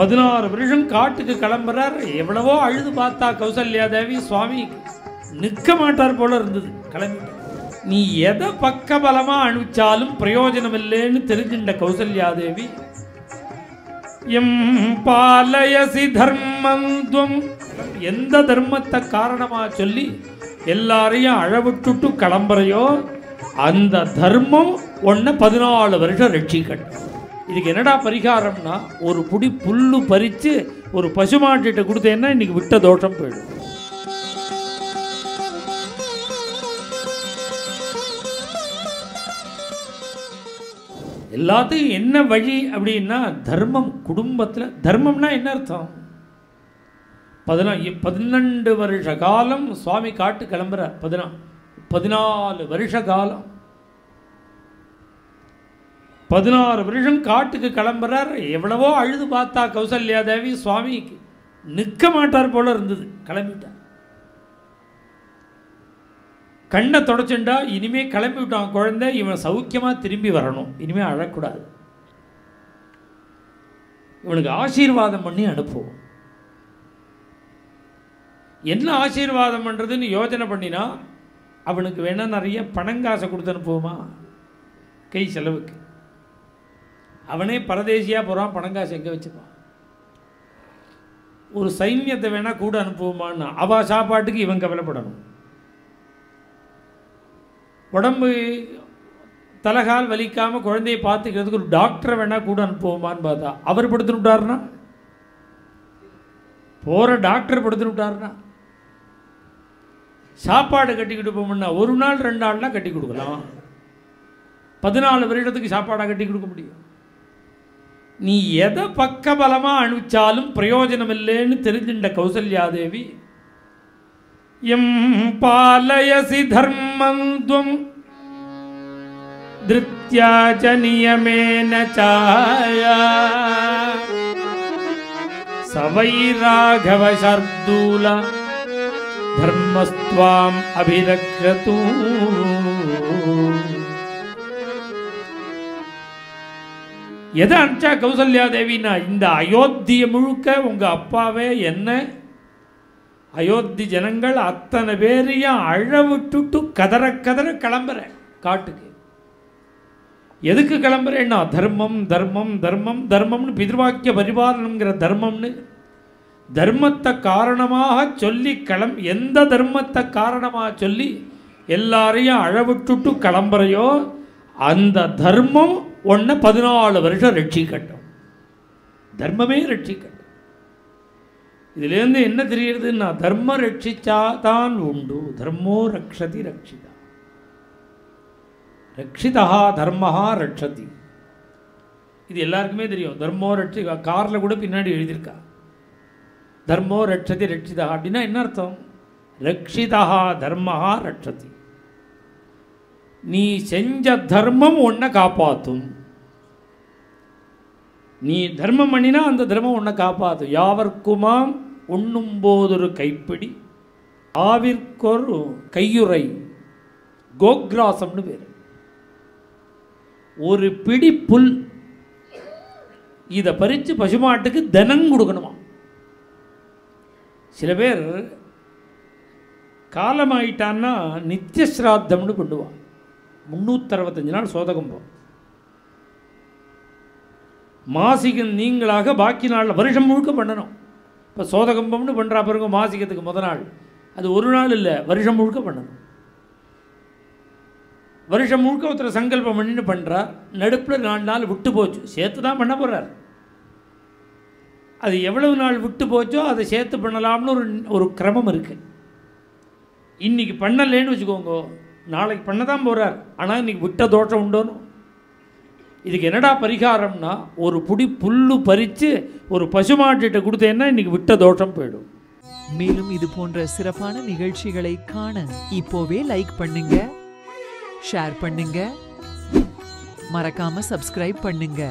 16 வருஷம் காட்டுக்கு கிளம்புறார். எவ்வளவோ அழுது பார்த்தா கௌசல்யா தேவி, சுவாமி நிற்க மாட்டார் போல இருந்தது. கிளம்பிட்டார். நீ எதை பக்கபலமா அனுப்பிச்சாலும் பிரயோஜனம் இல்லைன்னு தெரிஞ்சின்ற கௌசல்யா தேவி, எம் பாலயசி தர்மந்துவம், எந்த தர்மத்தை காரணமா சொல்லி எல்லாரையும் அழவிட்டுட்டு கிளம்புறையோ அந்த தர்மம் ஒன்ன 14 வருஷம் ரட்சிக்கட்டும். இதுக்கு என்னடா பரிகாரம்னா, ஒரு புடி புல்லு பறித்து ஒரு பசுமாட்டிட்ட கொடுத்தேன்னா இன்னைக்கு விட்ட தோஷம் போயிடும். எல்லாத்துக்கும் என்ன வழி அப்படின்னா, தர்மம் குடும்பத்தில். தர்மம்னா என்ன அர்த்தம்? 12 வருஷ காலம் சுவாமி காட்டு கிளம்புறார். 14 வருஷ காலம் 16 வருஷம் காட்டுக்கு கிளம்புறார். எவ்வளவோ அழுது பார்த்தா கௌசல்யா தேவி, சுவாமி நிற்க மாட்டார் போல இருந்தது. கிளம்பிட்டார். கண்ணை தொடச்சுண்டா, இனிமே கிளம்பி விட்டான் குழந்தை, இவன் சௌக்கியமாக திரும்பி வரணும், இனிமேல் அழக்கூடாது, இவனுக்கு ஆசீர்வாதம் பண்ணி அனுப்புவோம். என்ன ஆசீர்வாதம் பண்ணுறதுன்னு யோசனை பண்ணினா, அவனுக்கு வேணா நிறைய பணங்காசை கொடுத்து அனுப்புவோமா கை செலவுக்கு? அவனே பரதேசியாக போகிறான், பணங்காசு எங்கே வச்சுப்பான்? ஒரு சைன்யத்தை வேணால் கூட அனுப்புவோமான்னா, அவள் சாப்பாட்டுக்கு இவன் கவலைப்படணும். உடம்பு தலைகால் வலிக்காமல் குழந்தையை பார்த்துக்கிறதுக்கு ஒரு டாக்டரை வேணால் கூட அனுப்புவோமான்னு பார்த்தா, அவர் படுத்துன்னு விட்டாருன்னா, போகிற டாக்டர் படுத்துன்னு விட்டாருன்னா, சாப்பாடு கட்டி கொடுப்போம்னா 1 நாள் 2 நாள்லாம் கட்டி கொடுக்கலாம். 14 வருடத்துக்கு சாப்பாடாக கட்டி கொடுக்க முடியும்? நீ எதை பக்கபலமாக அனுப்பிச்சாலும் பிரயோஜனம் இல்லைன்னு தெரிஞ்சின்ற கௌசல்யா தேவி, எம் பாலயசி தர்மந்துவம் திருத்யாஜ நியமேன சாயா சவை ராகவ சர்தூல தர்மஸ்துவாம் அபிரக்ஷது. எதை அனுப்பிச்சா கௌசல்யா தேவினா, இந்த அயோத்தியை முழுக்க உங்கள் அப்பாவே என்ன அயோத்தி ஜனங்கள் அத்தனை பேரையும் அழவிட்டுட்டு கதற கதற கிளம்புற காட்டுக்கு. எதுக்கு கிளம்புறேன்னா, தர்மம் தர்மம் தர்மம் தர்மம்னு பிதிர்வாக்கிய பரிபாலனங்கிற தர்மம்னு தர்மத்தை காரணமாக சொல்லி எந்த தர்மத்தை காரணமாக சொல்லி எல்லாரையும் அழவிட்டுட்டு கிளம்புறையோ அந்த தர்மம் ஒன்றை 14 வருஷம் ரட்சிக்கட்டும். தர்மமே ரட்சிக்கட்டும். இதுலேருந்து என்ன தெரியுதுன்னா, தர்மம் ரட்சிச்சா தான் உண்டு. தர்மோ ரக்ஷதி ரக்ஷிதா, ரக்ஷிதா தர்மஹா ரட்சதி. இது எல்லாருக்குமே தெரியும். தர்மோ ரட்சி, காரில் கூட பின்னாடி எழுதியிருக்கா, தர்மோ ரட்சதி ரட்சிதா. அப்படின்னா என்ன அர்த்தம்? ரக்ஷிதா தர்மஹா ரட்சதி. நீ செஞ்ச தர்மம் ஒன்றை காப்பாற்றும். நீ தர்மம் பண்ணினா அந்த தர்மம் ஒன்றை காப்பாற்றும். யாவர்க்குமாம் உண்ணும் போதொரு கைப்பிடி, ஆவிற்கொரு கையுறை, கோக்ராசம்னு பேர். ஒரு பிடி புல், இதை பறித்து பசுமாட்டுக்கு தினம் கொடுக்கணுமா. சில பேர் காலமாயிட்டான்னா நித்தியஸ்ராத்தம்னு பண்ணுவான். 365 நாள் சோதகம்பம். மாசிகம் நீங்களாக பாக்கி நாளில் வருஷம் முழுக்க பண்ணணும். இப்போ சோதகம்பம்னு பண்ணுறா பிறகு மாசிகத்துக்கு முத நாள், அது ஒரு நாள் இல்லை, வருஷம் முழுக்க பண்ணணும். வருஷம் முழுக்க ஒருத்தர் சங்கல்பம் பண்ணின்னு பண்ணுறார். நடுப்பில் 4 நாள் விட்டு போச்சு, சேர்த்து தான் பண்ண போகிறார். அது எவ்வளவு நாள் விட்டு போச்சோ அதை சேர்த்து பண்ணலாம்னு ஒரு கிரமம் இருக்குது. இன்றைக்கி பண்ணலேன்னு வச்சுக்கோங்க, நாளைக்கு பண்ண தான் போகிறார், ஆனால் இன்றைக்கி விட்ட தோஷம் உண்டோன்னு. இதுக்கு என்னடா பரிகாரம்னா, ஒரு புடி புல்லு பறித்து ஒரு பசுமாட்டிட்ட கொடுத்தேன்னா இன்றைக்கி விட்ட தோஷம் போயிடும். மேலும் இது போன்ற சிறப்பான நிகழ்ச்சிகளை காண இப்போவே லைக் பண்ணுங்க, ஷேர் பண்ணுங்க, மறக்காம சப்ஸ்கிரைப் பண்ணுங்க.